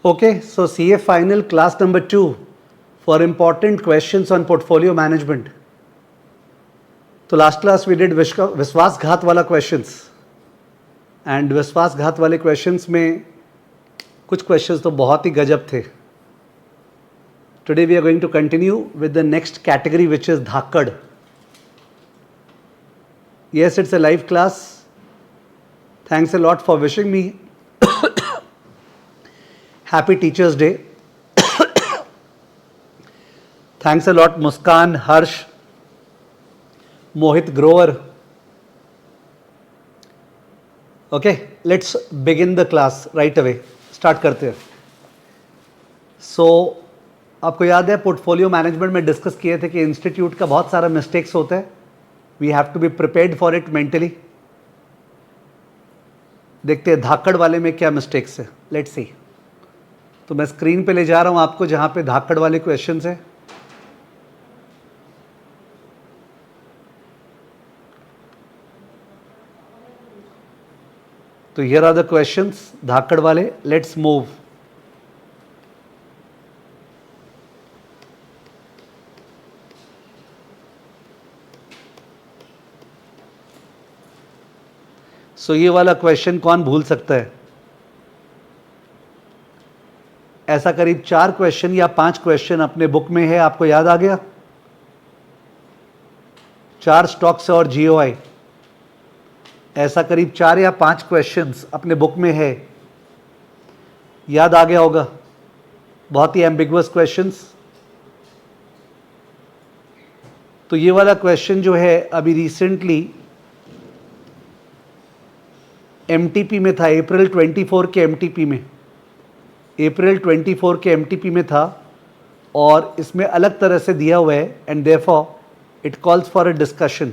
Okay, so CA final class number 2 for important questions on portfolio management. तो last class we did विश्वासघात वाला questions and विश्वासघात वाले questions में कुछ क्वेश्चंस तो बहुत ही गजब थे. Today we are going to continue with the next category which is dhakad. Yes, it's a live class. Thanks a lot for wishing me Happy Teachers Day. Thanks a lot Muskan, Harsh, Mohit Grover. Okay, let's begin the class right away. Start करते हैं. So, आपको याद है portfolio management में discuss किए थे कि institute का बहुत सारा मिस्टेक्स होता है. We have to be prepared for it mentally. देखते हैं धाकड़ वाले में क्या मिस्टेक्स है. Let's see. तो मैं स्क्रीन पे ले जा रहा हूं आपको जहां पे धाकड़ वाले क्वेश्चंस है. तो हियर आर द क्वेश्चंस धाकड़ वाले. Let's move. सो ये वाला क्वेश्चन कौन भूल सकता है. ऐसा करीब 4 क्वेश्चन या 5 क्वेश्चन अपने बुक में है. आपको याद आ गया. 4 स्टॉक्स और जीओआई. ऐसा करीब 4 या 5 क्वेश्चंस अपने बुक में है. याद आ गया होगा. बहुत ही एम्बिगुअस क्वेश्चंस. तो ये वाला क्वेश्चन जो है अभी रिसेंटली एमटीपी में था. अप्रैल 24 के एमटीपी में. अप्रैल 24 के एमटीपी में था और इसमें अलग तरह से दिया हुआ है and therefore it calls for a discussion.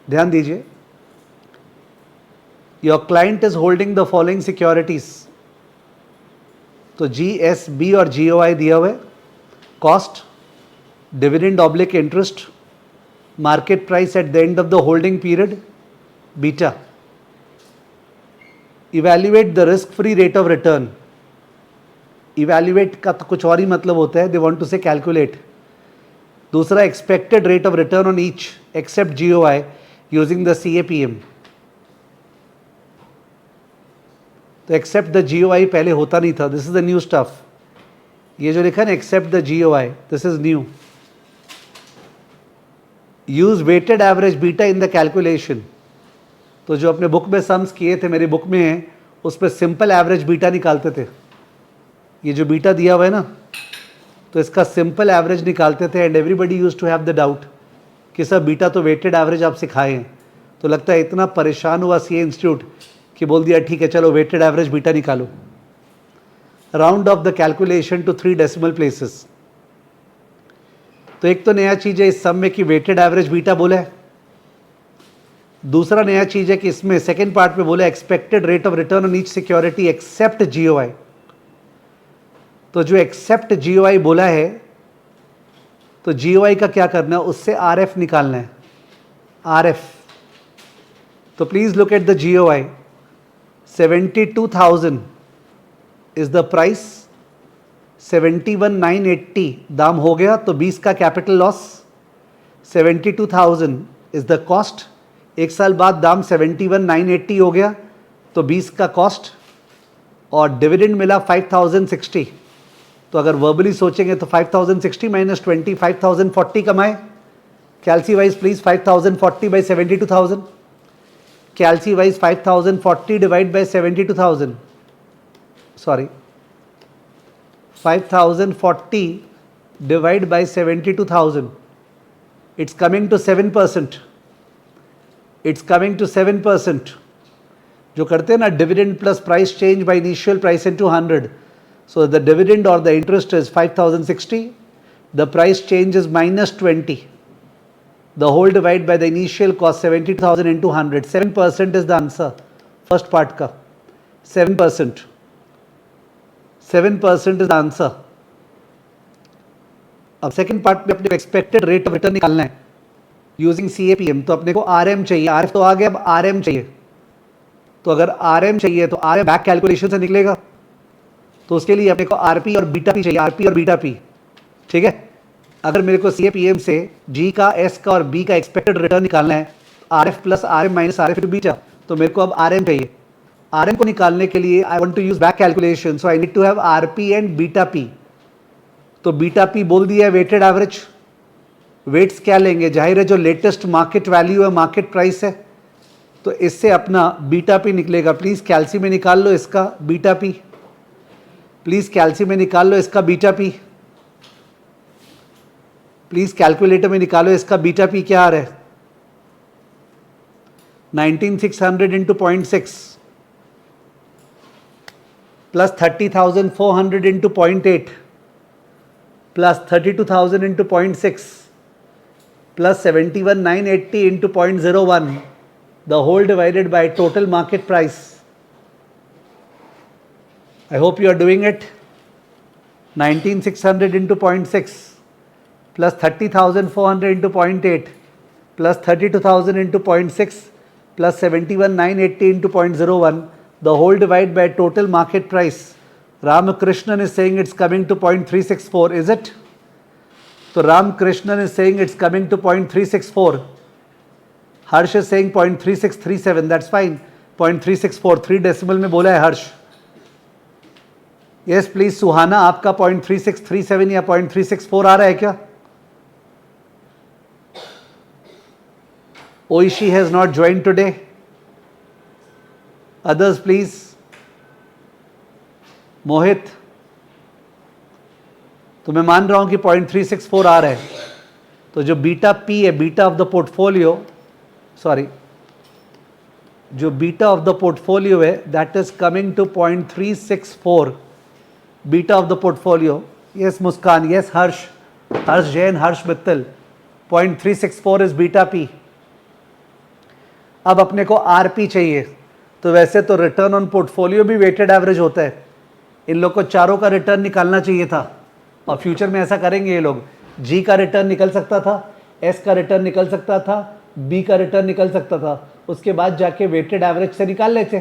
ध्यान दीजिए. Your client is holding the following securities. तो जीएसबी और जीओआई दिया हुआ है. Cost, dividend oblique interest, market price at the end of the holding period, beta. Evaluate the risk free rate of return. Evaluate का तो कुछ और ही मतलब होता है. They want to say calculate. दूसरा expected rate of return on each accept GOI using the CAPM. तो एक्सेप्ट द जीओआई पहले होता नहीं था. This is the new stuff. ये जो लिखा है ना except the GOI, this is new. Use weighted average beta in the calculation. तो जो अपने बुक में सम्स किए थे, मेरी बुक में है, उस पर सिंपल एवरेज बीटा निकालते थे. ये जो बीटा दिया हुआ है ना, तो इसका सिंपल एवरेज निकालते थे and everybody used to have the doubt कि सर बीटा तो वेटेड एवरेज आप सिखाए हैं. तो लगता है इतना परेशान हुआ सीए इंस्टीट्यूट कि बोल दिया ठीक है चलो वेटेड एवरेज बीटा निकालो. Round off the calculation to 3 decimal places. तो एक तो नया चीज़ है इस सम में कि वेटेड एवरेज बीटा बोला है. दूसरा नया चीज़ है कि इसमें सेकेंड पार्ट में बोला expected rate of return on each security except GOI. तो जो एक्सेप्ट जीओआई बोला है, तो जीओआई का क्या करना है, उससे आरएफ निकालना है. आरएफ. तो please look at the GOI. 72,000 is the price. 71,980 दाम हो गया. तो 20 का capital loss. 72,000 is the cost. एक साल बाद दाम 71,980 हो गया. तो 20 का कॉस्ट और डिविडेंड मिला 5,060. तो अगर वर्बली सोचेंगे तो 5,060 माइनस 20, 5,040 कमाए. Calci wise please 5,040 by 72,000. Calci wise 5,040 divide by 72,000. Sorry 5,040 divide by 72,000. It's coming to 7%. It's coming to 7%. जो करते हैं ना dividend plus price change by initial price into 100. So the dividend और the interest is 5,060. The price change is -20. The whole divide by the initial cost 70,000 into 100. 7% is the answer. First part का 7%. 7% is the answer. अब second part में अपने expected rate of return निकालना है using CAPM. तो अपने को RM चाहिए. RF तो आ गया, अब RM चाहिए. तो अगर RM चाहिए तो RM बैक कैलकुलेशन से निकलेगा. तो उसके लिए अपने को आरपी और बीटा पी चाहिए, आरपी और बीटा पी, ठीक है। अगर मेरे को सीएपीएम से जी का, एस का और बी का एक्सपेक्टेड रिटर्न निकालना है, R F plus R M minus R F beta, तो मेरे को अब आर एम चाहिए। आर एम को निकालने के लिए I want to use back calculation, so I need to have R P and beta P. तो बीटा पी बोल दिया है वेटेड एवरेज। वेट्स क्या लेंगे, जाहिर है जो लेटेस्ट मार्केट वैल्यू है, मार्केट प्राइस है, तो इससे अपना बीटा पी निकलेगा। प्लीज कैलसी में निकाल लो इसका बीटा पी, प्लीज कैलसी में निकाल लो इसका बीटा पी, प्लीज कैलकुलेटर में निकालो इसका बीटा पी क्या आ रहा है। 19600 into 0.6 plus 30,400 into 0.8 plus 32,000 into 0.6 plus 71,980 into 0.01, the whole divided by total market price. I hope you are doing it. 19,600 into 0.6 plus 30,400 into 0.8 plus 32,000 into 0.6 plus 71,980 into 0.01, the whole divided by total market price. Ramakrishnan is saying it's coming to 0.364, is it? So Ramakrishnan is saying it's coming to 0.364. Harsh is saying 0.3637, that's fine. 0.364, 3 decimal में बोला है हर्ष। Yes please सुहाना, आपका 0.3637 या 0.364 आ रहा है क्या? Oishi has not joined today. Others please. मोहित, तो मैं मान रहा हूं कि 0.364 आ रहा है। तो जो बीटा पी है, beta of the portfolio, sorry, जो बीटा ऑफ द पोर्टफोलियो है that is coming to 0.364 beta of the portfolio. Yes Muskan, yes Harsh, Harsh Jain, Harsh Mittal, 0.364 is beta P. अब अपने को आरपी चाहिए, तो वैसे तो रिटर्न ऑन पोर्टफोलियो भी वेटेड एवरेज होता है, इन लोग को चारों का रिटर्न निकालना चाहिए था, और फ्यूचर में ऐसा करेंगे ये लोग। जी का रिटर्न निकल सकता था, एस का रिटर्न निकल सकता था, बी का रिटर्न निकल सकता था, उसके बाद जाके वेटेड एवरेज से निकाल लेते,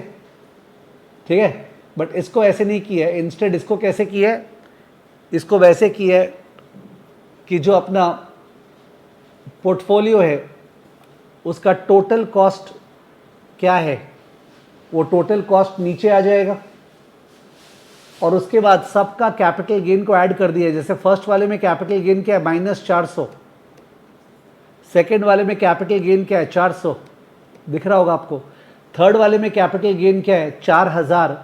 ठीक है। बट इसको ऐसे नहीं किया है, इंस्टेड इसको कैसे किया है, इसको वैसे किया है कि जो अपना पोर्टफोलियो है उसका टोटल कॉस्ट क्या है, वो टोटल कॉस्ट नीचे आ जाएगा, और उसके बाद सबका कैपिटल गेन को ऐड कर दिया। जैसे फर्स्ट वाले में कैपिटल गेन क्या है, -400, सेकेंड वाले में कैपिटल गेन क्या है, 400, दिख रहा होगा आपको। थर्ड वाले में कैपिटल गेन क्या है, 4000,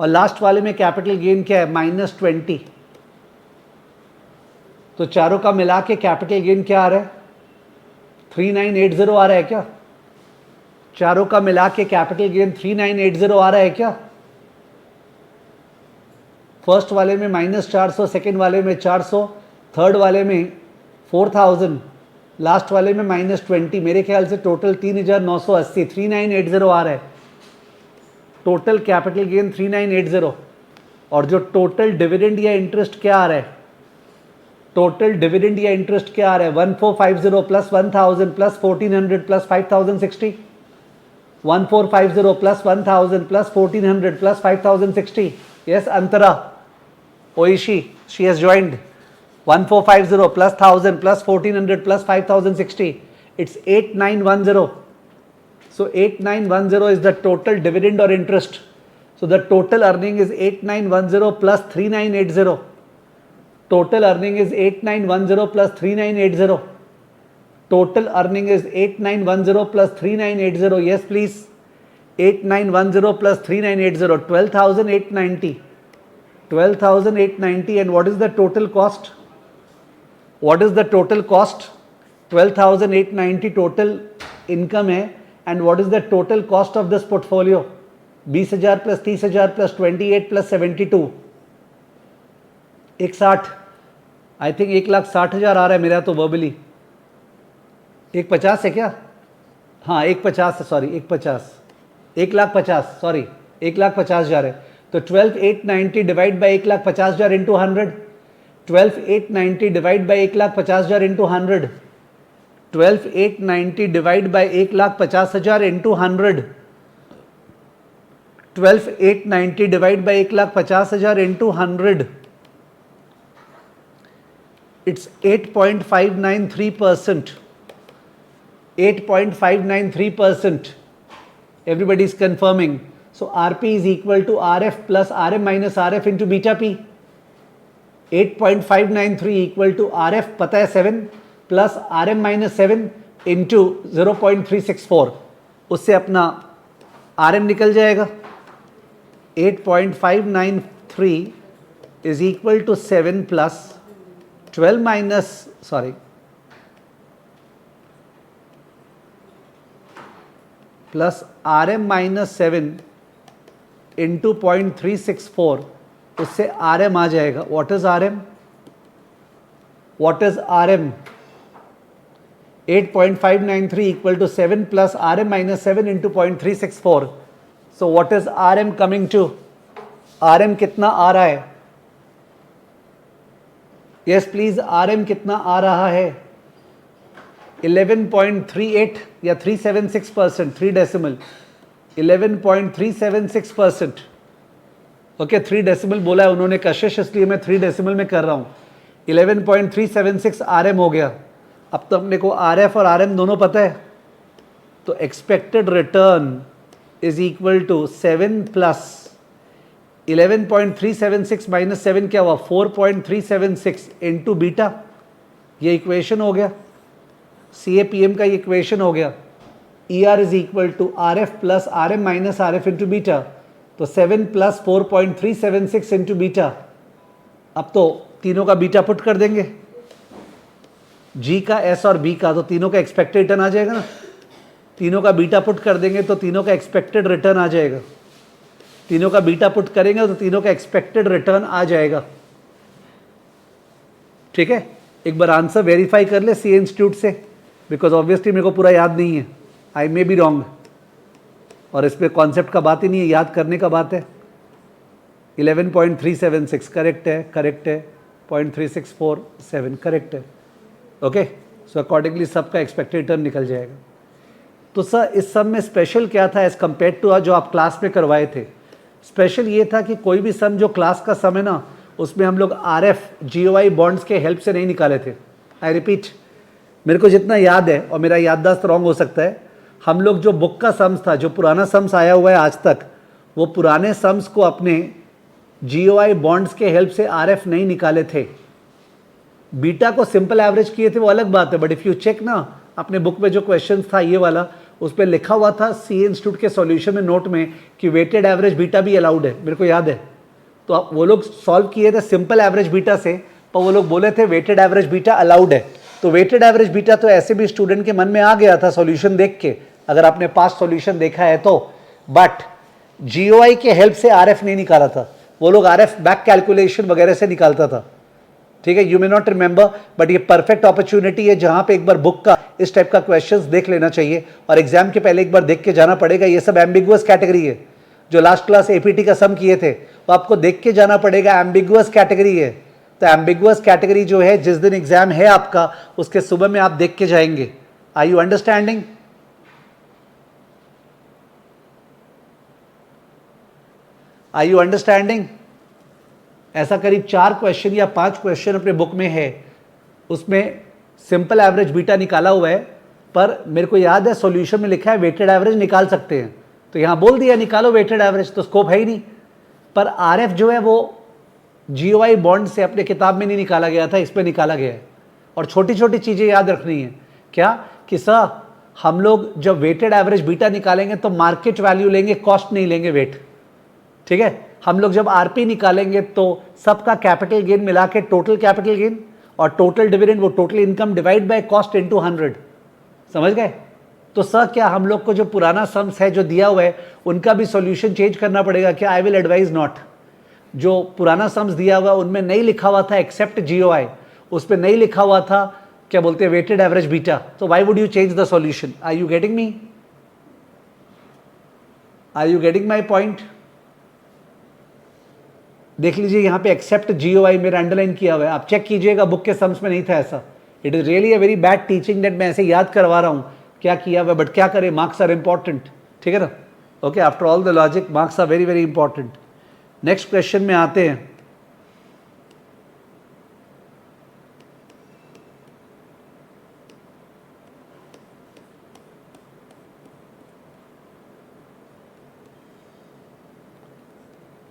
और लास्ट वाले में कैपिटल गेन क्या है, -20। तो चारों का मिला के कैपिटल गेन क्या आ रहा है, 3980 आ रहा है क्या? चारों का मिला के कैपिटल गेन 3980 आ रहा है क्या? फर्स्ट वाले में -400, सेकेंड वाले में 400, थर्ड वाले में 4000, लास्ट वाले में -20, मेरे ख्याल से टोटल 3980, 3980 आ रहा है टोटल कैपिटल गेन 3980। और जो टोटल डिविडेंड या इंटरेस्ट क्या आ रहा है, टोटल डिविडेंड या इंटरेस्ट क्या आ रहा है, 1450 plus 1000 plus 1400 plus 5060, 1450 plus 1000 plus 1400 plus 5060। Yes Antara, Oishi, she has joined. 1450 plus 1000 plus 1400 plus 5060, it's 8910. So 8910 is the total dividend or interest. So the total earning is 8910 plus 3980. Total earning is 8910 plus 3980. Total earning is 8910 plus 3980. Yes please, 8910 plus 3980, 12,890. 12,890. And what is the total cost? What is the total cost? 12,890 total income है, and what is the total cost of this portfolio? 20,000 plus 30,000 plus 28 plus 72, 160, I think 1,60,000 आ रहा है मेरा तो verbally. 150 है क्या? हाँ 150 है, sorry 150, 1,50,000, sorry 1,50,000 है। तो 12,890 divide by 1,50,000 into 100, 12,890 divide by 1,50,000 into 100, 12,890 divide by 1,50,000 into 100, 12,890 divide by 1,50,000 into 100, it's 8.593%. 8.593%. Everybody is confirming. So Rp is equal to Rf plus Rm minus Rf into beta P. 8.593 equal to Rf पता है 7 plus Rm minus 7 into 0.364. उससे अपना Rm निकल जाएगा. 8.593 is equal to 7 plus 12 minus, sorry, plus Rm minus 7 into 0.364, उससे Rm आ जाएगा. What is Rm? What is Rm? 8.593 equal to 7 plus Rm minus 7 into 0.364. So what is Rm coming to? Rm कितना आ रहा है? Yes please, Rm कितना आ रहा है? 11.38 या 376%, 3 decimal, 11.376%. Okay 3 decimal बोला है उन्होंने कशिश, इसलिए मैं 3 डेसिमल में कर रहा हूँ. 11.376 Rm हो गया. अब तो अपने को Rf और Rm दोनों पता है, तो expected return is equal to 7 plus 11.376 minus 7 क्या हुआ? 4.376 इंटू बीटा. ये इक्वेशन हो गया. CAPM का ये इक्वेशन हो गया. ER is equal to RF plus RM minus RF into beta. तो 7 प्लस 4.376 इंटू बीटा. अब तो तीनों का बीटा पुट कर देंगे, G का, S और B का, तो तीनों का एक्सपेक्टेड रिटर्न आ जाएगा ना. तीनों का बीटा पुट कर देंगे तो तीनों का एक्सपेक्टेड रिटर्न आ जाएगा. तीनों का बीटा पुट करेंगे तो तीनों का एक्सपेक्टेड रिटर्न आ जाएगा. ठीक है, एक बार आंसर वेरीफाई कर ले CA इंस्टीट्यूट से, बिकॉज ऑब्वियसली मेरे को पूरा याद नहीं है. आई मे बी रॉन्ग, और इस पे कॉन्सेप्ट का बात ही नहीं है, याद करने का बात है. 11.376 करेक्ट है, करेक्ट है. 0.3647 करेक्ट है. ओके, सो अकॉर्डिंगली सबका एक्सपेक्टेड रिटर्न निकल जाएगा. तो सर इस सब में स्पेशल क्या था एज कम्पेयर टू जो आप क्लास में करवाए थे? स्पेशल ये था कि कोई भी सम जो क्लास का सम है ना, उसमें हम लोग RF GOI बॉन्ड्स के हेल्प से नहीं निकाले थे. आई रिपीट, मेरे को जितना याद है, और मेरा याददाश्त रॉन्ग हो सकता है, हम लोग जो बुक का सम्स था, जो पुराना सम्स आया हुआ है आज तक, वो पुराने सम्स को अपने GOI बॉन्ड्स के हेल्प से RF नहीं निकाले थे. बीटा को सिंपल एवरेज किए थे वो अलग बात है, बट इफ़ यू चेक ना अपने बुक में जो क्वेश्चन था ये वाला, उस पर लिखा हुआ था CA इंस्टीट्यूट के सॉल्यूशन में नोट में कि वेटेड एवरेज बीटा भी अलाउड है. मेरे को याद है. तो आप वो लोग सॉल्व किए थे सिंपल एवरेज बीटा से, पर वो लोग बोले थे वेटेड एवरेज बीटा अलाउड है. तो वेटेड एवरेज बीटा तो ऐसे भी स्टूडेंट के मन में आ गया था सॉल्यूशन देख के, अगर आपने पास्ट सॉल्यूशन देखा है तो. बट GOI के हेल्प से RF नहीं निकाला था. वो लोग RF बैक कैलकुलेशन वगैरह से निकालता था. ठीक है, you may not remember, but ये परफेक्ट अपॉर्चुनिटी है जहां पे एक बार बुक का इस टाइप का क्वेश्चंस देख लेना चाहिए, और एग्जाम के पहले एक बार देख के जाना पड़ेगा. ये सब एम्बिगुअस कैटेगरी है. जो लास्ट क्लास APT का सम किए थे वो आपको देख के जाना पड़ेगा. एम्बिगुअस कैटेगरी है, तो एम्बिगुअस कैटेगरी जो है, जिस दिन एग्जाम है आपका उसके सुबह में आप देख के जाएंगे. Are you understanding? Are you understanding? ऐसा करीब 4 क्वेश्चन या 5 क्वेश्चन अपने बुक में है, उसमें सिंपल एवरेज बीटा निकाला हुआ है, पर मेरे को याद है सॉल्यूशन में लिखा है वेटेड एवरेज निकाल सकते हैं, तो यहाँ बोल दिया निकालो वेटेड एवरेज, तो स्कोप है ही नहीं. पर RF जो है वो GOI बॉन्ड से अपने किताब में नहीं निकाला गया था, इसमें निकाला गया है. और छोटी छोटी चीज़ें याद रखनी है. क्या कि सर हम लोग जब वेटेड एवरेज बीटा निकालेंगे तो मार्केट वैल्यू लेंगे, कॉस्ट नहीं लेंगे वेट. ठीक है, हम लोग जब RP निकालेंगे तो सबका कैपिटल गेन मिला के टोटल कैपिटल गेन और टोटल डिविडेंड, वो total income divide by cost into 100. समझ गए? तो सर क्या हम लोग को जो पुराना सम्स है जो दिया हुआ है उनका भी सॉल्यूशन चेंज करना पड़ेगा क्या? I will advise not. जो पुराना सम्स दिया हुआ उनमें नहीं लिखा हुआ था एक्सेप्ट GOI, उस पर नहीं लिखा हुआ था क्या बोलते हैं वेटेड एवरेज बीटा, तो why would you change the solution? Are you getting me? Are you getting my point? देख लीजिए यहाँ पे एक्सेप्ट GOI मेरा अंडरलाइन किया हुआ है, आप चेक कीजिएगा, बुक के सम्स में नहीं था ऐसा. It is really a very bad teaching that मैं ऐसे याद करवा रहा हूँ क्या किया हुआ, बट क्या करें, मार्क्स आर इंपॉर्टेंट. ठीक है ना? Okay, after all the logic marks are very very important. Next question में आते हैं.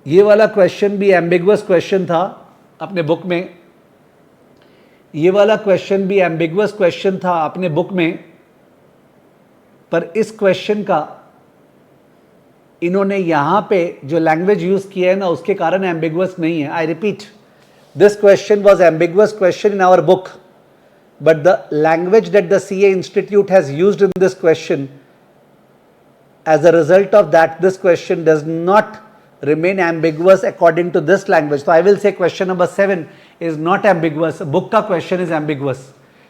ये वाला क्वेश्चन भी एम्बिगुअस क्वेश्चन था अपने बुक में. ये वाला क्वेश्चन भी एम्बिगुअस क्वेश्चन था अपने बुक में, पर इस क्वेश्चन का इन्होंने यहां पे जो लैंग्वेज यूज किया है ना, उसके कारण एम्बिगुअस नहीं है. I repeat, this question was ambiguous question in our book, but the language that the CA institute has used in this question, as a result of that, this question does not remain ambiguous according to this language. So I will say question number 7 is not ambiguous. Book का question is ambiguous,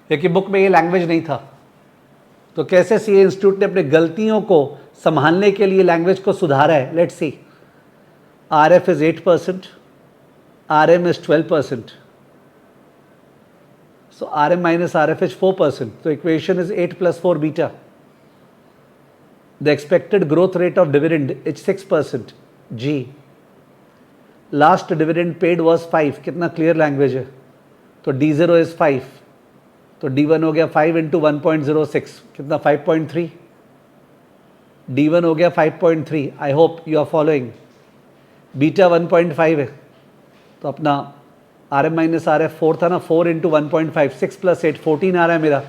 क्योंकि book में ये language नहीं था. तो कैसे CA institute ने अपने गलतियों को संभालने के लिए लैंग्वेज को सुधारा है? Let's C. RF is 8%, RM is 12%. So RM minus RF is 4%. So equation is 8 plus 4 beta. The expected growth rate of dividend is 6%. G. Last dividend paid was 5. कितना क्लियर लैंग्वेज है? तो D0 is 5. तो D1 हो गया 5 into 1.06. कितना? 5.3. D1 हो गया 5.3. I hope you are following. Beta 1.5 है. तो अपना RM minus RF 4 था ना, 4 into 1.5, 6 plus 8, 14 आ रहा है मेरा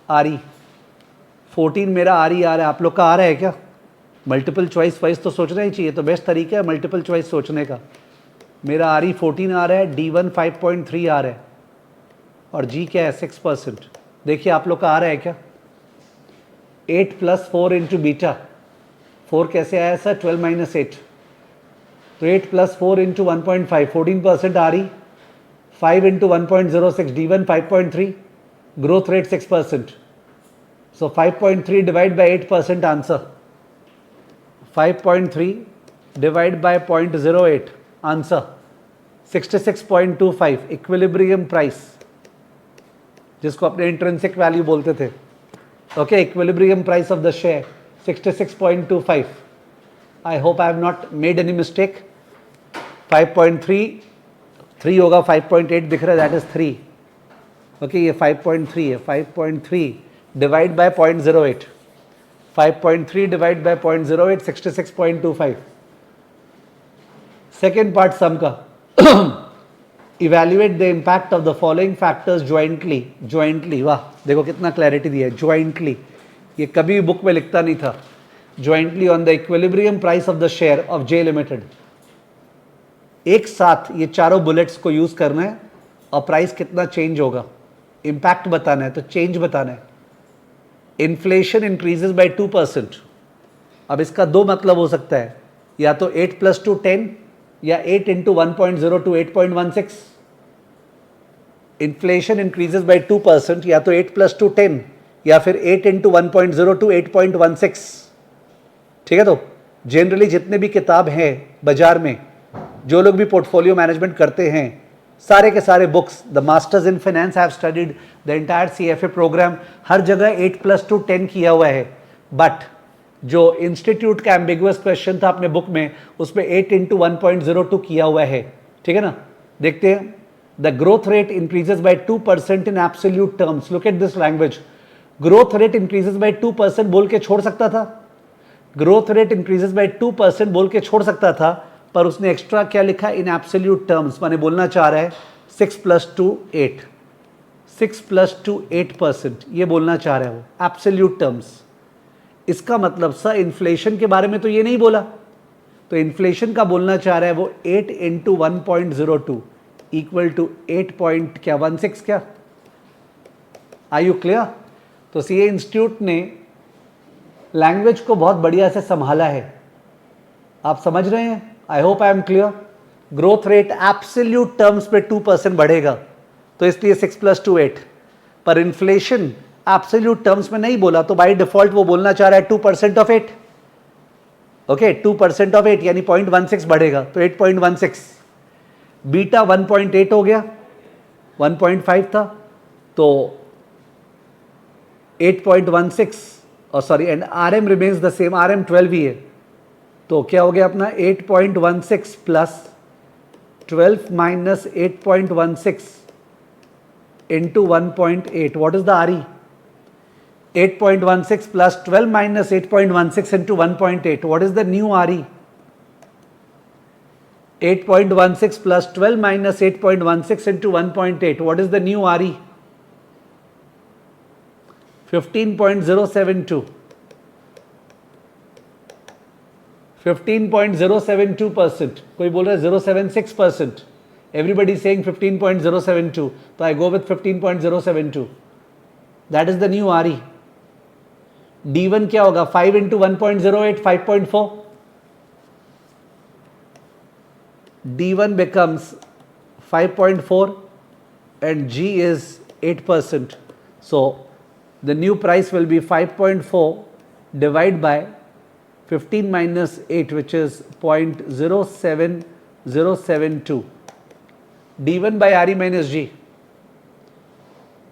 RE. 14 मेरा RE आ रहा है. आप लोग का आ रहा है क्या? मल्टीपल चॉइस वाइज तो सोचना ही चाहिए, तो बेस्ट तरीका है मल्टीपल चॉइस सोचने का. मेरा RE 14 आ रहा है, D1 5.3 आ रहा है, और G क्या है? 6%. देखिए आप लोग का आ रहा है क्या? 8 plus 4 into बीटा. 4 कैसे आया सर? 12 minus 8. तो 8 plus 4 into 1.5, 14% RE. 5 into 1.06, D1 5.3, growth rate 6%. So 5.3 divided by 8% answer. 5.3 divided by 0.08 answer. 66.25 equilibrium price, जिसको अपने इंट्रिंसिक वैल्यू बोलते थे. Okay, equilibrium price of the share 66.25. I hope I have not made any mistake. 5.3 3 होगा, 5.8 दिख रहा है, that is 3. Okay, ये 5.3 है. 5.3 divide by 0.08. 5.3 divide by 0.08, 66.25. Second part sum का. Evaluate the impact of the following factors jointly. Jointly, वाह देखो कितना क्लैरिटी दिया है. ज्वाइंटली, ये कभी बुक में लिखता नहीं था. Jointly on the equilibrium price of the share of J limited. एक साथ ये चारों बुलेट्स को यूज करना है और प्राइस कितना चेंज होगा, इंपैक्ट बताना है, तो चेंज बताना है. Inflation increases by 2%. अब इसका दो मतलब हो सकता है, या तो 8 plus 2 10, या 8 into 1.02 8.16. इन्फ्लेशन इंक्रीजेस बाय 2%, या तो 8 plus 2 10, या फिर 8 into 1.02 8.16. ठीक है, तो जनरली जितने भी किताब हैं बाजार में, जो लोग भी पोर्टफोलियो मैनेजमेंट करते हैं, सारे के सारे books, the masters in finance have studied the entire CFA programme, हर जगह 8 plus 2 10 किया हुआ है. बट जो इंस्टीट्यूट का एम्बिगुअस क्वेश्चन था अपने बुक में, उसमें 8 into 1.02 किया हुआ है. ठीक है ना, देखते हैं. The growth rate increases by 2% in absolute terms. Look at this language. Growth rate increases by 2% बोल के छोड़ सकता था. ग्रोथ रेट इंक्रीजेस बाय 2% बोल के छोड़ सकता था, पर उसने एक्स्ट्रा क्या लिखा? In absolute terms. माने बोलना चाह रहा है 6 plus 2 8, 6 plus 2 8%, ये बोलना चाह रहा है वो एब्सोल्यूट टर्म्स. इसका मतलब सर इन्फ्लेशन के बारे में तो ये नहीं बोला, तो इन्फ्लेशन का बोलना चाह रहा है वो 8 into 1.02 इक्वल टू 8.16 क्या? Are you clear? तो सीए इंस्टीट्यूट ने लैंग्वेज को बहुत बढ़िया से संभाला है. आप समझ रहे हैं? I hope I am clear. Growth rate absolute terms पे 2% बढ़ेगा, तो इसलिए 6 plus 2 8. पर इन्फ्लेशन एब्सोल्यूट टर्म्स में नहीं बोला, तो बाय डिफॉल्ट वो बोलना चाह रहा है 2% ऑफ 8. ओके, 2% ऑफ 8 यानी 0.16 बढ़ेगा, तो 8.16. बीटा 1.8 हो गया, 1.5 था, तो 8.16. और sorry, and RM remains the same. RM 12 ही है. तो क्या हो गया अपना 8.16 plus 12 minus 8.16 into 1.8. What is the RE? 8.16 plus 12 minus 8.16 into 1.8. What is the new RE? 8.16 plus 12 minus 8.16 into 1.8. What is the new RE? 15.072. 15.072%. कोई बोल रहा है 0.76%. Everybody is saying 15.072. So I go with 15.072. That is the new RE. D1 क्या होगा? 5 into 1.08, 5.4. D1 becomes 5.4 and G is 8%. So the new price will be 5.4 divided by 15 minus 8, which is 0.07072. D1 by RE minus G.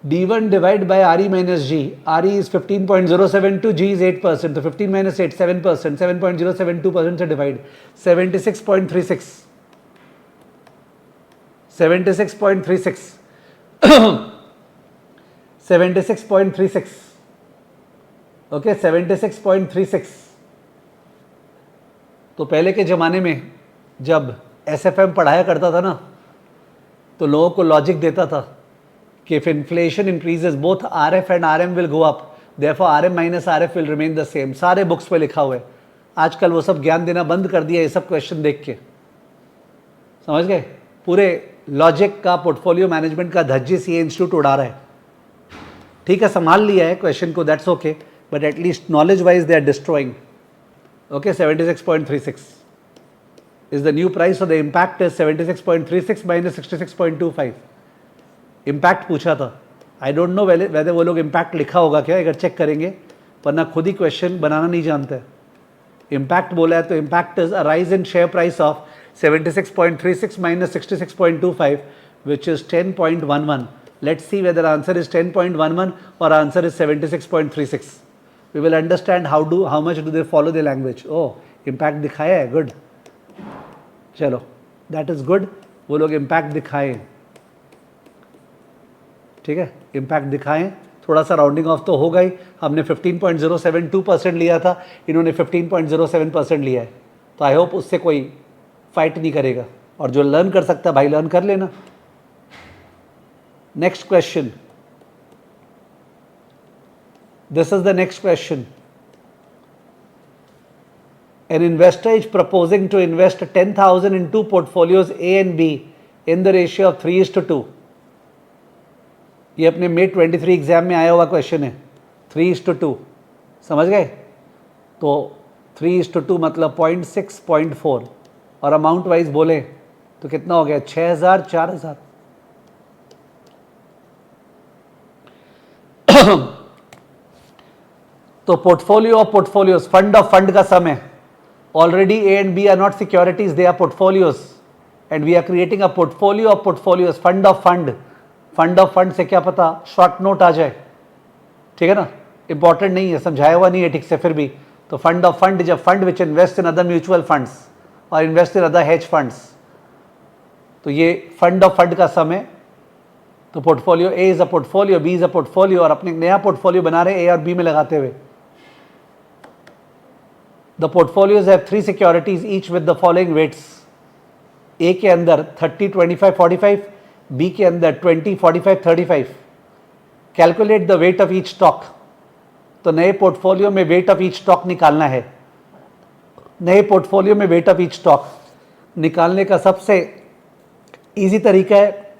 D1 divided by RE minus G. RE is 15.072, G is 8%. So 15 minus 8, 7%. 7.072% से divide. 76.36. 76.36. 76.36. Okay, 76.36. तो पहले के ज़माने में जब SFM पढ़ाया करता था ना, तो लोगों को लॉजिक देता था कि if inflation increases, both RF and RM will go up, therefore RM minus RF will remain the same. सारे बुक्स पे लिखा हुआ है. आजकल वो सब ज्ञान देना बंद कर दिया ये सब क्वेश्चन देख के. समझ गए? पूरे लॉजिक का, पोर्टफोलियो मैनेजमेंट का धज्जी सी इंस्टीट्यूट उड़ा रहा है. ठीक है, संभाल लिया है क्वेश्चन को, that's okay, but at least knowledge wise they are destroying. Okay, 76.36 is the new price, so the impact is 76.36 minus 66.25. Impact पूछा था. आई डोंट नो वैसे वो लोग इम्पैक्ट लिखा होगा क्या, अगर चेक करेंगे, वरना खुद ही क्वेश्चन बनाना नहीं जानते. इम्पैक्ट बोला है तो impact is a rise in share price of 76.36 minus 66.25, which is 10.11. Let's see whether answer is 10.11 or answer is 76.36. We will understand how much do they follow the language. Oh, impact दिखाया है, good. चलो, that is good. वो लोग impact दिखाए, ठीक है, impact दिखाएं. थोड़ा सा राउंडिंग ऑफ तो होगा ही. हमने 15.072% लिया था, इन्होंने 15.07% लिया है. तो आई होप उससे कोई फाइट नहीं करेगा, और जो लर्न कर सकता है भाई लर्न कर लेना. Next question, this is the next question. An investor is proposing to invest 10,000 in two portfolios A and B in the ratio of 3:2. ये अपने May 23 एग्जाम में आया हुआ क्वेश्चन है. 3:2 समझ गए? तो 3:2 मतलब 0.6, 0.4, और अमाउंट वाइज बोले तो कितना हो गया? 6,000, 4,000. तो portfolio of portfolios, fund of fund का सम है. Already A and B are not securities, they are portfolios, and we are creating a portfolio of portfolios. Fund of fund, fund of fund से क्या पता short note आ जाए, ठीक है ना, important नहीं है, समझाया हुआ नहीं है ठीक से. फिर भी तो fund of fund is a fund which invest in other mutual funds और invest in other hedge funds. तो ये फंड ऑफ फंड का सम है. तो portfolio A is a portfolio, B is a portfolio, और अपने नया पोर्टफोलियो बना रहे ए और बी में लगाते हुए. The portfolios have three securities each with the following weights. A के अंदर 30, 25, 45, B के अंदर 20, 45, 35. Calculate the weight of each stock. तो नए पोर्टफोलियो में weight of each stock निकालना है. नए पोर्टफोलियो में weight of each stock निकालने का सबसे इजी तरीका है,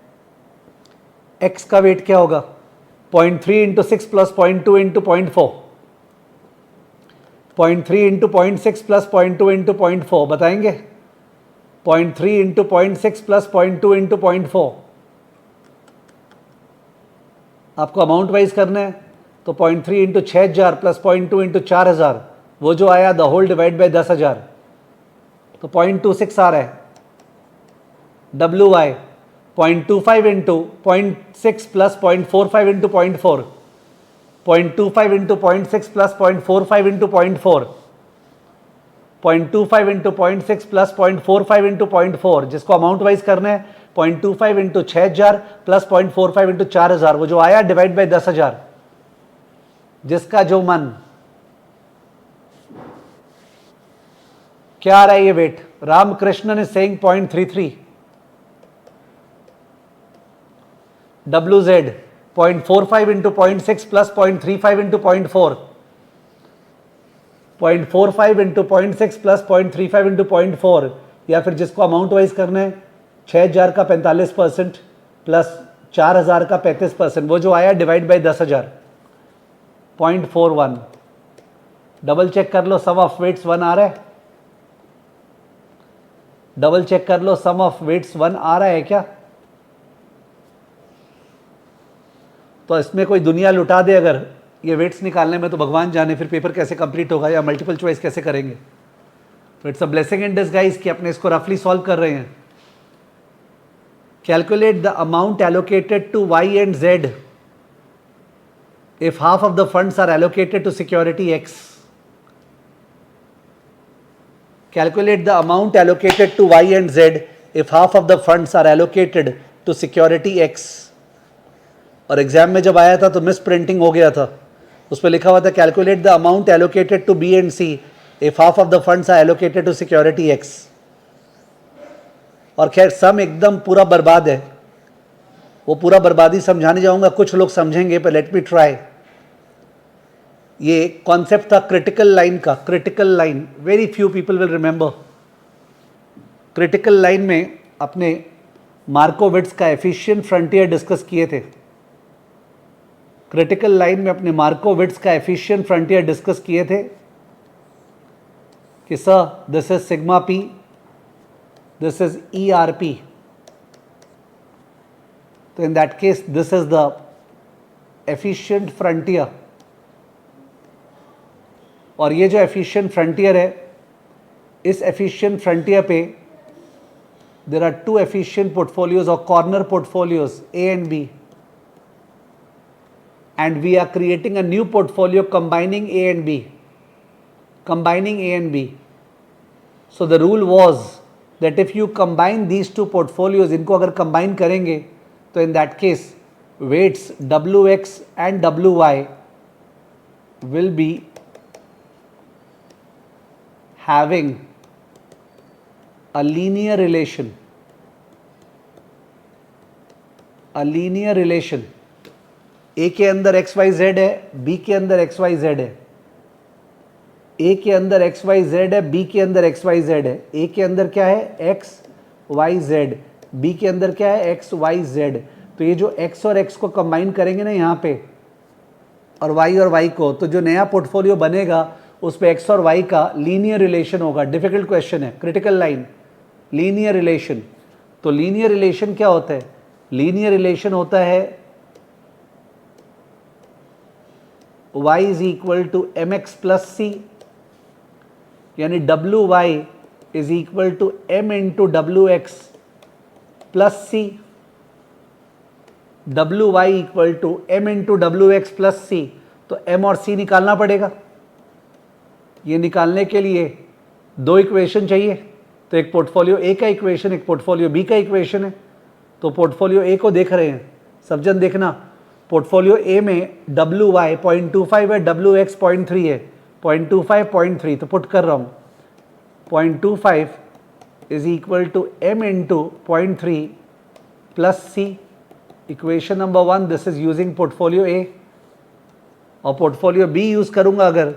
X का वेट क्या होगा? 0.3 into 6 plus 0.2 into 0.4. 0.3 into 0.6 plus 0.2 into 0.4 बताएंगे? 0.3 into 0.6 plus 0.2 into 0.4. आपको अमाउंट वाइज करना है तो 0.3 into 6,000 प्लस 0.2 into 4,000, वो जो आया द होल डिवाइड बाई 10,000, तो 0.26 आ रहा है. WY 0.25 into 0.6 plus 0.45 into 0.4. 0.25 into 0.6 plus 0.45 into 0.4. 0.25 into 0.6 plus 0.45 into 0.4, जिसको अमाउंट वाइज करना है 0.25 इंटू 6,000 प्लस 0.45 इंटू 4,000, वो जो आया डिवाइड बाई 10,000, जिसका जो मन। क्या आ रहा है ये weight? Ramakrishnan is saying 0.33, WZ 0.45 into 0.6 plus 0.35 into 0.4, 0.45 into 0.6 plus 0.35 into 0.4, या फिर जिसको अमाउंट वाइज करना है 6,000 का 45% प्लस 4,000 का 35%, वो जो आया डिवाइड बाई 10,000, 0.41। डबल चेक कर लो सम ऑफ वेट्स 1 आ रहा है, डबल चेक कर लो सम ऑफ वेट्स 1 आ रहा है क्या? तो इसमें कोई दुनिया लुटा दे अगर ये वेट्स निकालने में, तो भगवान जाने फिर पेपर कैसे कंप्लीट होगा या मल्टीपल चॉइस कैसे करेंगे। तो it's a blessing in disguise कि अपने इसको रफली सॉल्व कर रहे हैं। Calculate the amount allocated to Y and Z if half of the funds are allocated to security X. Calculate the amount allocated to Y and Z if half of the funds are allocated to security X. और exam में जब आया था तो miss printing हो गया था, उस पर लिखा हुआ था calculate the amount allocated to B and C if half of the funds are allocated to security X. और खैर सम एकदम पूरा बर्बाद है, वो पूरा बर्बादी समझाने जाऊंगा, कुछ लोग समझेंगे, पर लेट मी ट्राई। ये कॉन्सेप्ट था क्रिटिकल लाइन का। Critical line, very few people will remember. Critical line में अपने मार्कोविट्स का एफिशिएंट फ्रंटियर डिस्कस किए थे। क्रिटिकल लाइन में अपने मार्कोविट्स का एफिशिएंट फ्रंटियर डिस्कस किए थे कि sir this is sigma P, this is ERP, तो in that case this is the efficient frontier. और ये जो एफिशिएंट फ्रंटियर है, इस एफिशिएंट फ्रंटियर पे देयर आर 2 एफिशिएंट पोर्टफोलियोज और corner portfolios A and B, and we are creating a new portfolio combining A and B, combining A and B. So the rule was that if you combine these 2 portfolios, इनको अगर combine करेंगे तो in that case weights WX and WY will be having a linear relation, a linear relation। A के अंदर XYZ है, B के अंदर XYZ है, A के अंदर XYZ है, B के अंदर XYZ है। A के अंदर क्या है? XYZ, B के अंदर क्या है? XYZ। तो ये जो X और X को कंबाइन करेंगे ना यहाँ पे, और Y और Y को, तो जो नया पोर्टफोलियो बनेगा उस पे X और Y का लीनियर रिलेशन होगा। डिफिकल्ट क्वेश्चन है, क्रिटिकल लाइन, लीनियर रिलेशन। तो लीनियर रिलेशन क्या होता है? लीनियर रिलेशन होता है y is equal to mx plus C, यानी WY is equal to m into WX plus C. WY equal to m into WX plus C, तो m और c निकालना पड़ेगा। ये निकालने के लिए 2 इक्वेशन चाहिए, तो एक पोर्टफोलियो A का इक्वेशन, एक पोर्टफोलियो B का इक्वेशन है। तो पोर्टफोलियो A को देख रहे हैं, सब जन देखना। पोर्टफोलियो A में WY 0.25 है, WX 0.3 है, 0.25 0.3, तो पुट कर रहा हूँ 0.25 is equal to m into 0.3 plus C. Equation number 1, this is using portfolio A। और पोर्टफोलियो B यूज़ करूँगा अगर,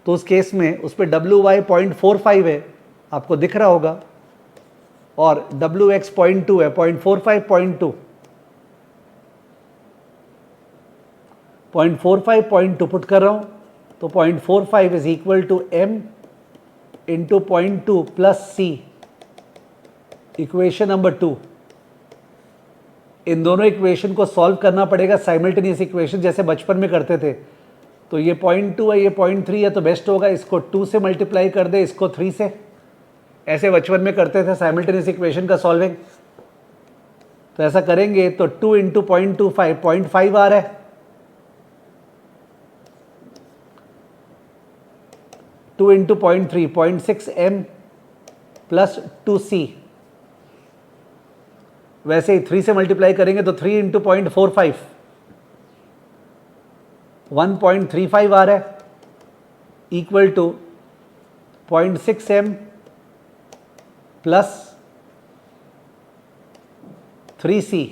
तो उस केस में उस पर WY 0.45 है, आपको दिख रहा होगा, और WX 0.2 है, 0.45 0.2 0.45 पुट कर रहा हूँ, तो 0.45 is equal to m into 0.2 plus C. Equation number 2। इन दोनों इक्वेशन को सॉल्व करना पड़ेगा साइमल्टेनियस इक्वेशन, जैसे बचपन में करते थे। तो ये 0.2 है, ये 0.3 है, तो बेस्ट होगा इसको 2 से मल्टीप्लाई कर दे, इसको 3 से। ऐसे बचपन में करते थे साइमल्टेनियस इक्वेशन का सॉल्विंग। तो ऐसा करेंगे तो 2 इंटू 0.25 0.5 आ रहा है, 2 इंटू 0.3 0.6m प्लस 2c, वैसे ही 3 से मल्टीप्लाई करेंगे तो 3 इंटू 0.45 1.35 आ रहा है, equal to 0.6m plus 3c।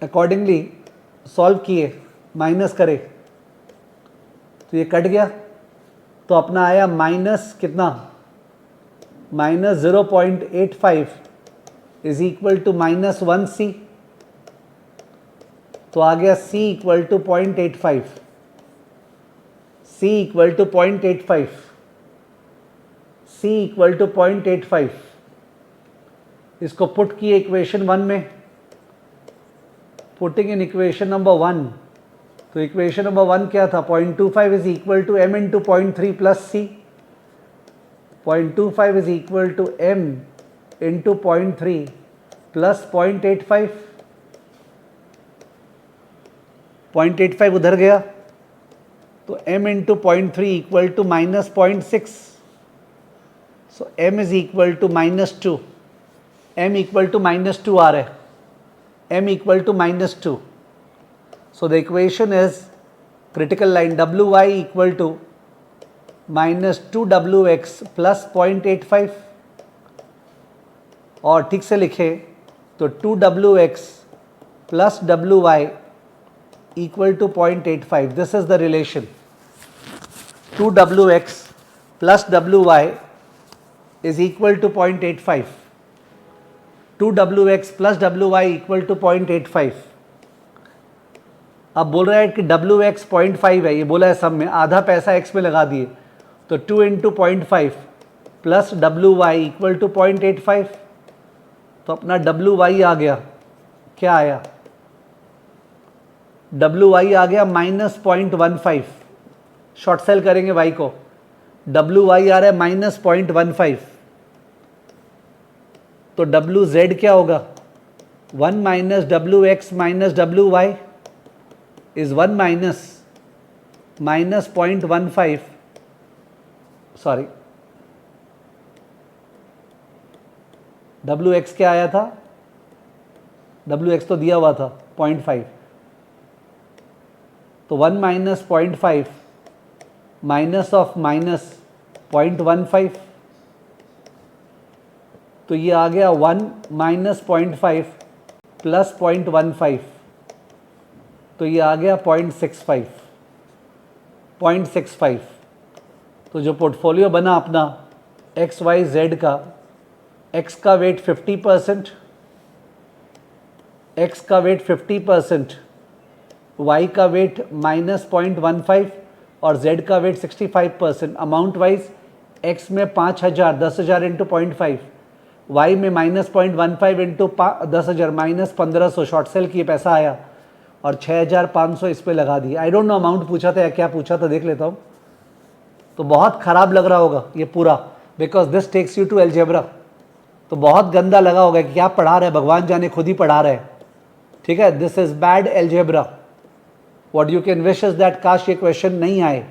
Accordingly solve किए, माइनस करे तो ये कट गया, तो अपना आया माइनस कितना, minus 0.85 is equal to minus 1c। तो आ गया c equal to 0.85, c equal to 0.85, c equal to 0.85। इसको पुट किए इक्वेशन 1 में, पुटिंग इन इक्वेशन नंबर 1, तो इक्वेशन नंबर 1 क्या था, 0.25 is equal to m into 0.3 plus c, 0.25 is equal to m into 0.3 plus 0.85, 0.85 उधर गया तो m into 0.3 equal to minus 0.6, so m is equal to minus 2, m equal to minus 2 आ रहा है, m equal to minus 2. So the equation is critical line wy equal to minus 2wx plus 0.85, और ठीक से लिखे तो 2wx plus wy equal to 0.85. This is the relation. 2wx plus wy is equal to 0.85. 2wx plus wy equal to 0.85। अब बोल रहा है कि wx 0.5 है, ये बोला है सब में, आधा पैसा x में लगा दिए, तो 2 into 0.5 plus wy equal to 0.85, तो अपना wy आ गया, क्या आया, wy आ गया माइनस 0.15, शॉर्ट सेल करेंगे y को, wy आ रहा है माइनस 0.15, तो wz क्या होगा, 1 minus wx minus wy is 1 minus 0.15, sorry wx क्या आया था, wx तो दिया हुआ था 0.5, तो 1 माइनस 0.5 माइनस ऑफ माइनस 0.15, तो ये आ गया 1 माइनस 0.5 प्लस 0.15, तो ये आ गया 0.65। तो जो पोर्टफोलियो बना अपना एक्स वाई जेड का, एक्स का वेट 50%, एक्स का वेट 50%, वाई का वेट माइनस 0.15 और जेड का वेट 65%। अमाउंट वाइज एक्स में 5000, 10,000 इंटू 0.5, वाई में minus 0.15 into 10,000 minus 1500, short cell किए पैसा आया और 6500 इस पे लगा दिया। आई डोंट नो अमाउंट पूछा था या क्या पूछा था, देख लेता हूँ। तो बहुत ख़राब लग रहा होगा ये पूरा, because this takes you to algebra, तो बहुत गंदा लगा होगा कि क्या पढ़ा रहा है, भगवान जाने खुद ही पढ़ा रहा है, ठीक है। This is bad algebra. What you can wish is that काश ये क्वेश्चन नहीं आए,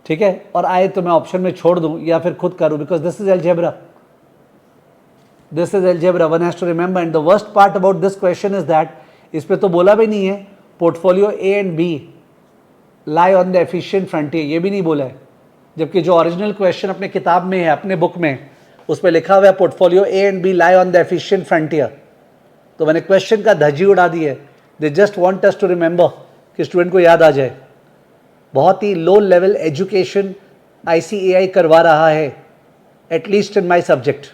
ठीक है, और आए तो मैं ऑप्शन में छोड़ दूं या फिर खुद करूं, because this is algebra, this is algebra, one has to remember. And the worst part about this question is that इस पे तो बोला भी नहीं है portfolio A and B lie on the efficient frontier, ये भी नहीं बोला है, जबकि जो ओरिजिनल क्वेश्चन अपने किताब में है, अपने बुक में, उस पर लिखा हुआ है portfolio A and B lie on the efficient frontier. तो मैंने क्वेश्चन का धज्जी उड़ा दी है। They just want us to remember कि स्टूडेंट को याद आ जाए। बहुत ही लो लेवल एजुकेशन ICAI करवा रहा है, एटलीस्ट इन माई सब्जेक्ट।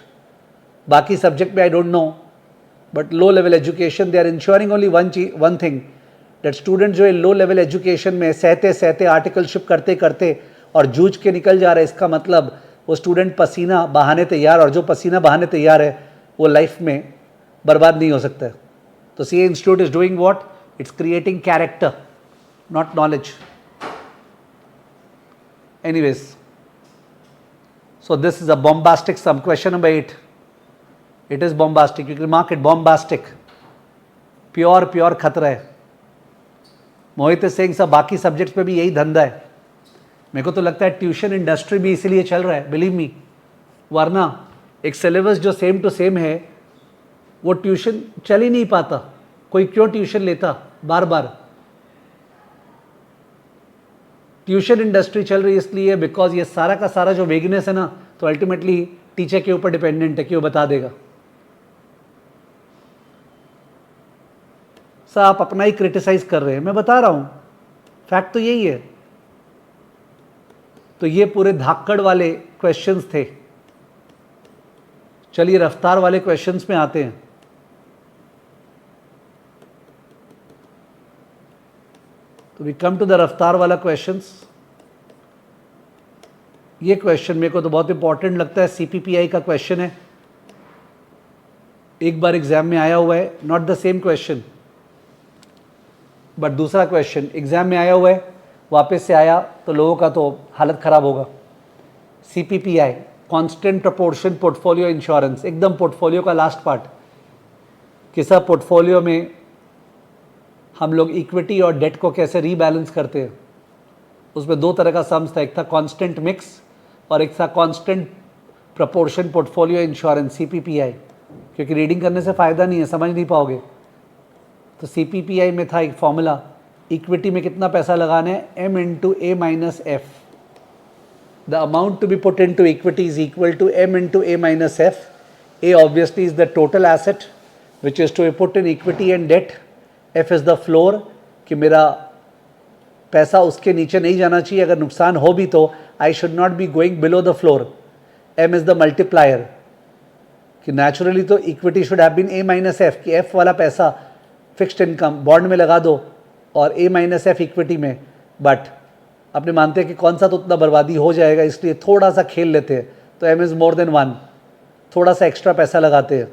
बाकी सब्जेक्ट में I don't know, but low level education they are ensuring only one thing, that student जो है लो लेवल एजुकेशन में सहते सहते आर्टिकलशिप करते करते और जूझ के निकल जा रहा है, इसका मतलब वो स्टूडेंट पसीना बहाने तैयार, और जो पसीना बहाने तैयार है वो लाइफ में बर्बाद नहीं हो सकता है। तो CA institute is doing what, it's creating character, not knowledge. Anyways, so this is a bombastic sum. Question number 8. It is bombastic. You can mark it bombastic. Pure खतरा है। मोहित इज सेइंग सब बाकी सब्जेक्ट्स पे भी यही धंधा है। मेरे को तो लगता है ट्यूशन इंडस्ट्री भी इसीलिए चल रहा है, बिलीव मी, वरना एक सिलेबस जो सेम टू सेम है वो ट्यूशन चल ही नहीं पाता। कोई क्यों ट्यूशन लेता बार बार? ट्यूशन इंडस्ट्री चल रही है इसलिए बिकॉज ये सारा का सारा जो वेगनेस है ना, तो अल्टीमेटली टीचर के ऊपर डिपेंडेंट है कि वो बता देगा। सर आप अपना ही क्रिटिसाइज कर रहे हैं, मैं बता रहा हूं, फैक्ट तो यही है। तो ये पूरे धाकड़ वाले क्वेश्चंस थे। चलिए रफ्तार वाले क्वेश्चंस में आते हैं। तो वी कम टू द रफ्तार वाला क्वेश्चंस। ये क्वेश्चन मेरे को तो बहुत इंपॉर्टेंट लगता है, सीपीपीआई का क्वेश्चन है, एक बार एग्जाम में आया हुआ है, not the same question but दूसरा क्वेश्चन एग्जाम में आया हुआ है, वापस से आया तो लोगों का तो हालत खराब होगा। सीपीपीआई, कांस्टेंट प्रोपोर्शन पोर्टफोलियो इंश्योरेंस, एकदम पोर्टफोलियो का लास्ट पार्ट कि सब पोर्टफोलियो में हम लोग इक्विटी और डेट को कैसे रीबैलेंस करते हैं। उसमें दो तरह का सम्स था, एक था कांस्टेंट मिक्स और एक था कांस्टेंट प्रोपोर्शन पोर्टफोलियो इंश्योरेंस, सीपीपीआई। क्योंकि रीडिंग करने से फ़ायदा नहीं है, समझ नहीं पाओगे। तो सीपीपीआई में था एक फॉर्मूला, इक्विटी में कितना पैसा लगाना है, m into A minus F. The amount to be put into equity is equal to m into A minus F. A obviously is the total asset which is to be put in equity and debt. f is the floor कि मेरा पैसा उसके नीचे नहीं जाना चाहिए, अगर नुकसान हो भी तो I should not be going below the floor. m is the multiplier कि नेचुरली तो equity should have been a minus F कि f वाला पैसा फिक्स्ड इनकम बॉन्ड में लगा दो और a माइनस एफ इक्विटी में, बट अपने मानते हैं कि कौन सा तो उतना बर्बादी हो जाएगा, इसलिए थोड़ा सा खेल लेते हैं। तो m इज़ मोर देन 1, थोड़ा सा एक्स्ट्रा पैसा लगाते हैं।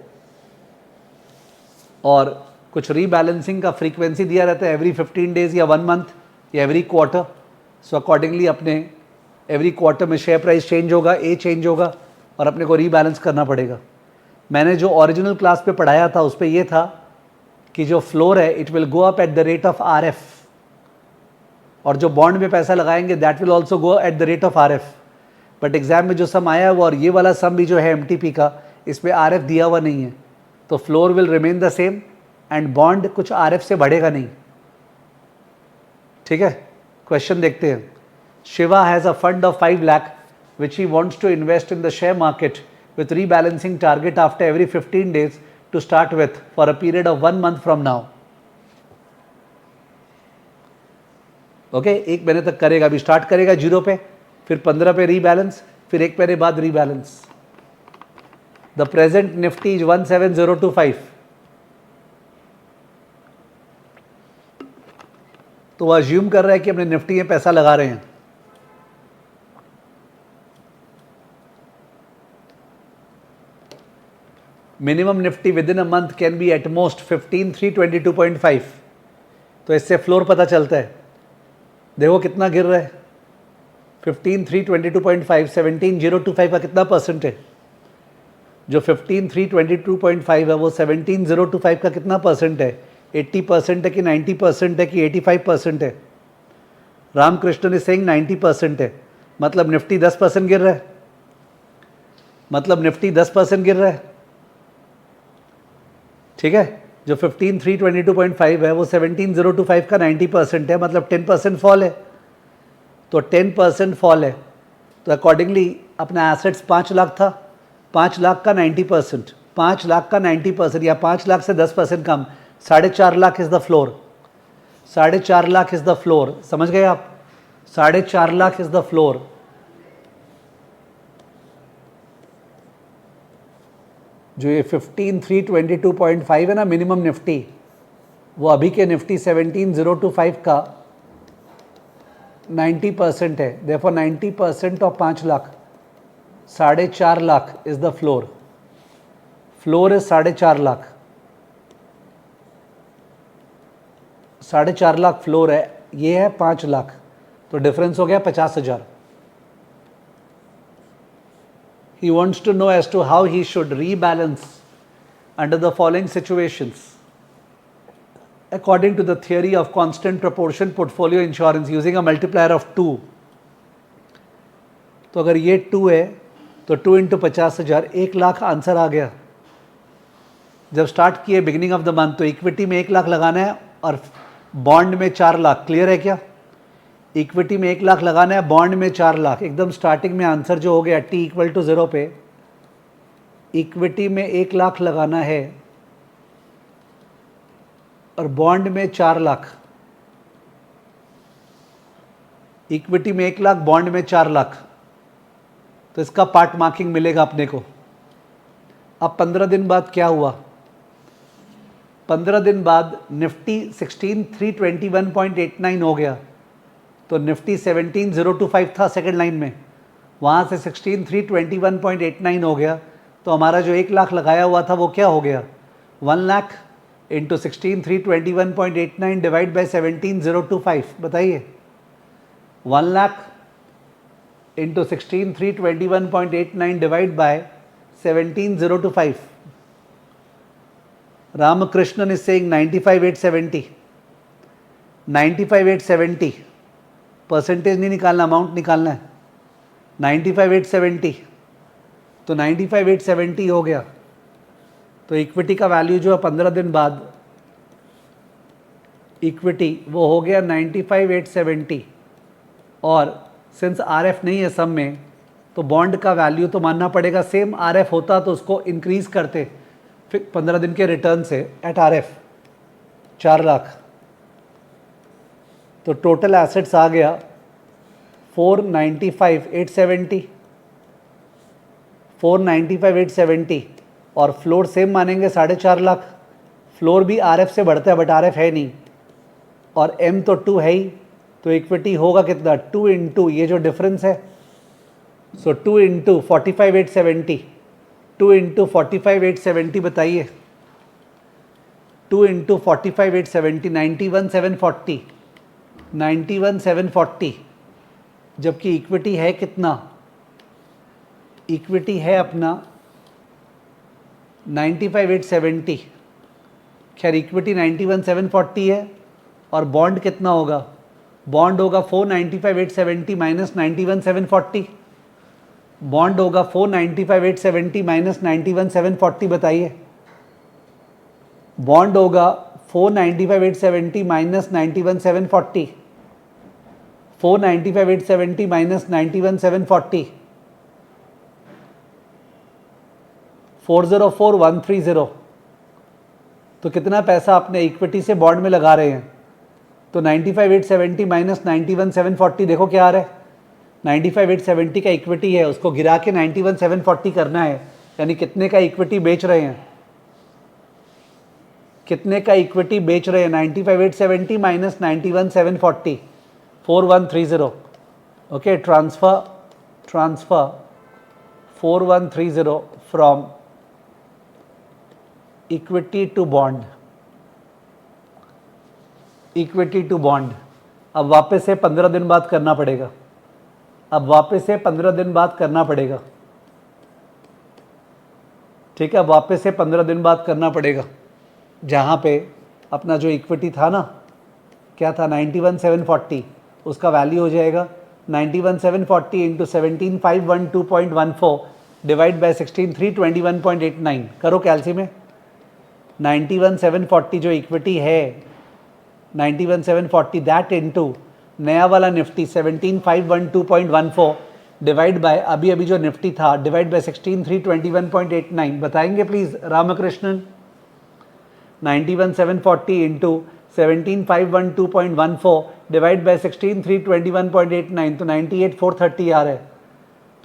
और कुछ रीबैलेंसिंग का फ्रीक्वेंसी दिया रहता है, एवरी 15 डेज या 1 मंथ या एवरी क्वार्टर। सो अकॉर्डिंगली अपने एवरी क्वार्टर में शेयर प्राइस चेंज होगा, ए चेंज होगा और अपने को रीबैलेंस करना पड़ेगा। मैंने जो ओरिजिनल क्लास पे पढ़ाया था उस पर यह था कि जो फ्लोर है it will go up at the rate of RF, और जो बॉन्ड में पैसा लगाएंगे that will also go at the rate of RF। But exam में जो सम आया हुआ और ये वाला सम भी जो है MTP का, इसमें RF दिया हुआ नहीं है, तो floor will remain the same and bond कुछ RF से बढ़ेगा नहीं। ठीक है, क्वेश्चन देखते हैं। Shiva has a fund of 5 lakh which he wants to invest in the share market with rebalancing target after every 15 days to start with for a period of 1 month from now. Okay, 1 महीने तक करेगा, अभी start करेगा 0 पे, फिर 15 पे rebalance, फिर 1 महीने बाद rebalance. The present Nifty is 17025। तो वो अज्यूम कर रहा है कि अपने निफ्टी में पैसा लगा रहे हैं। Minimum Nifty with in a month can be at most 15,322.5। तो इससे फ्लोर पता चलता है, देखो कितना गिर रहा है, 15,322.5, 17,025 का कितना परसेंट है? जो 15,322.5 है वो 17,025 का कितना परसेंट है? 80% है कि 90% है कि 85% है? रामकृष्ण ने सेइंग 90% है, मतलब निफ्टी 10% गिर रहा है, मतलब निफ्टी 10% गिर रहा है। ठीक है, जो 15,322.5 है वो 17,025 का 90% है, मतलब 10% फॉल है। तो 10% फॉल है, तो अकॉर्डिंगली अपना एसेट्स 5 लाख था, 5 लाख का 90%, 5 लाख का 90% या 5 लाख से 10% कम, 4.5 lakh is the floor. 4.5 lakh is the floor, समझ गए आप? 4.5 लाख इज़ द फ्लोर। जो ये 15,322.5 है ना मिनिमम निफ्टी, वो अभी के निफ्टी 17,025 का 90% है। देखो 90% of 5 lakh, 4.5 lakh is the floor. Floor is 4.5 lakh, 4.5 lakh floor है, ये है 5 लाख, तो डिफरेंस हो गया 50,000। He wants to know as to how he should rebalance under the following situations. according to the theory of constant proportion portfolio insurance using a multiplier of 2. तो अगर ये 2 है तो 2 इंटू 50,000, 1,00,000 आंसर आ गया. जब स्टार्ट किए बिगिनिंग ऑफ द मंथ तो equity में 1,00,000 लगाना है और बॉन्ड में 4,00,000. क्लियर है क्या? इक्विटी में 1,00,000 लगाना है, बॉन्ड में 4,00,000. एकदम स्टार्टिंग में आंसर जो हो गया t इक्वल टू 0 पे, इक्विटी में 1,00,000 लगाना है और बॉन्ड में 4,00,000. इक्विटी में 1,00,000, बॉन्ड में 4,00,000. तो इसका पार्ट मार्किंग मिलेगा अपने को. अब 15 दिन बाद क्या हुआ? 15 दिन बाद निफ्टी 16,321.89 हो गया. तो निफ्टी 17,025 था सेकंड लाइन में, वहाँ से 16,321.89 हो गया. तो हमारा जो 1,00,000 लगाया हुआ था वो क्या हो गया? 1,00,000 इंटू 16,321.89 डिवाइड बाई 17,025. बताइए, 1,00,000 into 16,321.89 divide by 17,025. Ramakrishnan is saying 95,870. 95,870. Percentage नहीं निकालना, अमाउंट निकालना है. 95,870. तो 95,870 हो गया. तो इक्विटी का वैल्यू जो है 15 दिन बाद इक्विटी वो हो गया 95,870. और सिंस आरएफ नहीं है सम में तो बॉन्ड का वैल्यू तो मानना पड़ेगा सेम. आरएफ होता तो उसको इंक्रीज करते फिर 15 दिन के रिटर्न से एट आरएफ 4,00,000. तो टोटल एसेट्स आ गया 495,870. 495,870 और फ्लोर सेम मानेंगे 4,50,000. फ्लोर भी आरएफ से बढ़ता है बट आरएफ है नहीं और एम तो 2 है ही. तो इक्विटी होगा कितना? 2 इंटू ये जो डिफरेंस है, सो 2 इंटू 45,870. 2 इंटू 45,870 बताइए. 2 इंटू 45,870 91,740. 91,740. जबकि इक्विटी है कितना? इक्विटी है अपना 95,870. खैर इक्विटी 91,740 है और बॉन्ड कितना होगा? बॉन्ड होगा 495,870 माइनस 91,740. बॉन्ड होगा 495,870 माइनस 91,740. बताइए, बॉन्ड होगा 495,870 माइनस 91,740. 495,870 माइनस 91,740. 404,130. तो कितना पैसा आपने इक्विटी से बॉन्ड में लगा रहे हैं? तो 95,870 माइनस 91,740 देखो क्या आ रहा है. 95,870 का इक्विटी है, उसको गिरा के 91,740 करना है. यानी कितने का इक्विटी बेच रहे हैं? कितने का इक्विटी बेच रहे हैं? 95,870 minus 91,740. 4,130. Okay, transfer 4,130 from equity to bond. Equity to bond. अब वापस से 15 दिन बाद करना पड़ेगा. अब वापस से 15 दिन बाद करना पड़ेगा. ठीक है, अब वापस से 15 दिन बाद करना पड़ेगा. जहाँ पे अपना जो इक्विटी था ना, क्या था? 91,740. उसका वैल्यू हो जाएगा 91,740 इंटू 17,512.14 डिवाइड बाय 16,321.89. करो कैलसी में. 91,740 जो इक्विटी है 91,740 दैट इनटू नया वाला निफ्टी 17,512.14 डिवाइड बाय अभी अभी जो निफ्टी था डिवाइड बाय 16,321.89. बताएंगे please Ramakrishnan. 91,740 into 17,512.14 divide by 16,321.89. तो 98,430 आ रहा है.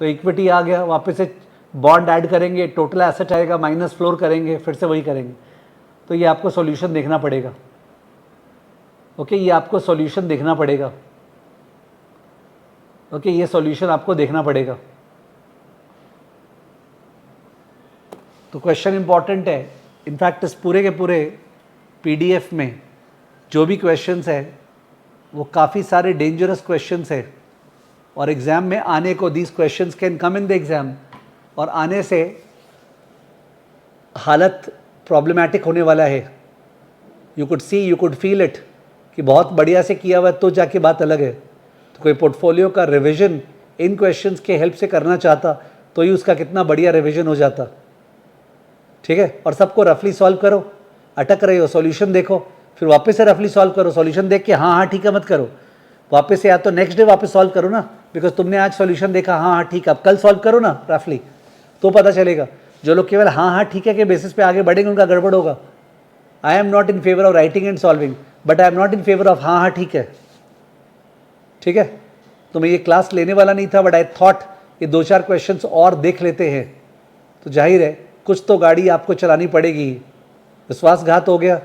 तो इक्विटी आ गया. वापस से बॉन्ड ऐड करेंगे, टोटल एसेट आएगा, माइनस फ्लोर करेंगे, फिर से वही करेंगे. तो ये आपको सॉल्यूशन देखना पड़ेगा. ओके, ये आपको सॉल्यूशन देखना पड़ेगा. ओके, ये सॉल्यूशन आपको देखना पड़ेगा. तो क्वेश्चन इंपॉर्टेंट है. इनफैक्ट इस पूरे के पूरे पीडीएफ में जो भी क्वेश्चंस है वो काफ़ी सारे डेंजरस क्वेश्चंस है और एग्ज़ाम में आने को these questions can come in the exam. और आने से हालत प्रॉब्लमैटिक होने वाला है. You could see, you could feel it कि बहुत बढ़िया से किया हुआ है, तो जाके बात अलग है। तो कोई पोर्टफोलियो का रिविजन इन क्वेश्चंस के हेल्प से करना चाहता तो ही उसका कितना बढ़िया रिविजन हो जाता। ठीक है, और सबको रफली सॉल्व करो, अटक रहे हो सॉल्यूशन देखो, फिर वापस से रफली सॉल्व करो, सॉल्यूशन देख के हाँ हाँ ठीक है मत करो, वापस से या तो नेक्स्ट डे वापस सॉल्व करो ना, बिकॉज तुमने आज सॉल्यूशन देखा हाँ हाँ ठीक है, अब कल सॉल्व करो ना रफली, तो पता चलेगा। जो लोग केवल हाँ हाँ ठीक है के बेसिस पे आगे बढ़ेंगे उनका गड़बड़ होगा। I am not in favour of writing and solving, but I am not in favour of हाँ हाँ ठीक है। ठीक है, तो मैं ये क्लास लेने वाला नहीं था, बट आई थॉट ये 2-4 क्वेश्चंस और देख लेते हैं, तो जाहिर है कुछ तो गाड़ी आपको चलानी पड़ेगी। विश्वासघात हो गया,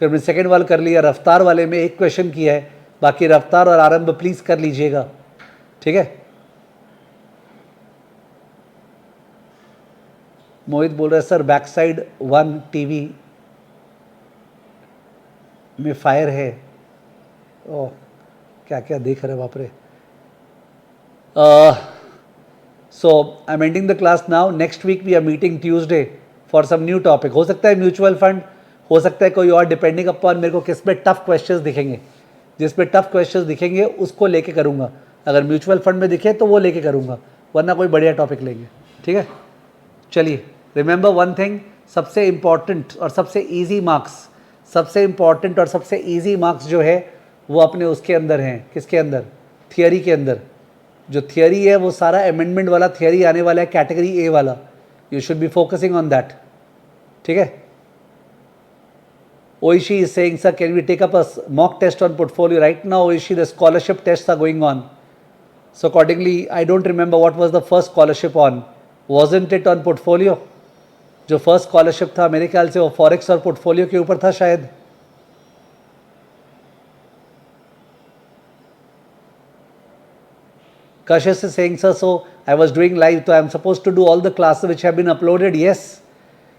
फिर मैंने सेकेंड वाला कर लिया, रफ्तार वाले में एक क्वेश्चन किया है, बाकी रफ्तार और आरंभ प्लीज कर लीजिएगा। ठीक है, मोहित बोल रहा है सर बैक साइड 1 टीवी में फायर है। ओह क्या क्या देख रहे बाप रे। So I am ending the class now. Next week we are meeting Tuesday for some new topic. हो सकता है म्यूचुअल फंड, हो सकता है कोई और, डिपेंडिंग अपॉन मेरे को किस में टफ क्वेश्चंस दिखेंगे। जिस पे टफ क्वेश्चंस दिखेंगे उसको लेके करूँगा। अगर म्यूचुअल फंड में दिखे तो वो लेके करूँगा, वरना कोई बढ़िया टॉपिक लेंगे। ठीक है, चलिए रिमेंबर वन थिंग, सबसे इम्पॉर्टेंट और सबसे ईजी मार्क्स, सबसे इम्पॉर्टेंट और सबसे ईजी मार्क्स जो है वो अपने उसके अंदर हैं। किसके अंदर? थियरी के अंदर। जो थियरी है वो सारा अमेंडमेंट वाला थियरी आने वाला है, कैटेगरी ए वाला। You should be focusing on that. ठीक है, Oishi is saying, sir, can we take up a mock test on portfolio? Right now, Oishi, the scholarship tests are going on. So accordingly, I don't remember what was the first scholarship on. Wasn't it on portfolio? जो first scholarship था मेरे ख्याल से वो forex और portfolio के ऊपर था शायद। Kashish is saying, sir, so I was doing live, so I am supposed to do all the classes which have been uploaded. Yes,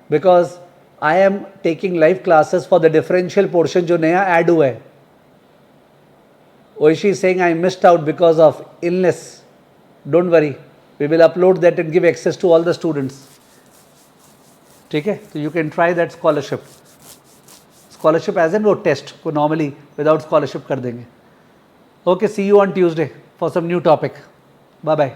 because I am taking live classes for the differential portion जो नया add हुआ है। Oishi is saying I missed out because of illness. Don't worry, we will upload that and give access to all the students. ठीक है, तो you can try that scholarship. Scholarship as in वो test को normally without scholarship कर देंगे। Okay, see you on Tuesday for some new topic. Bye bye.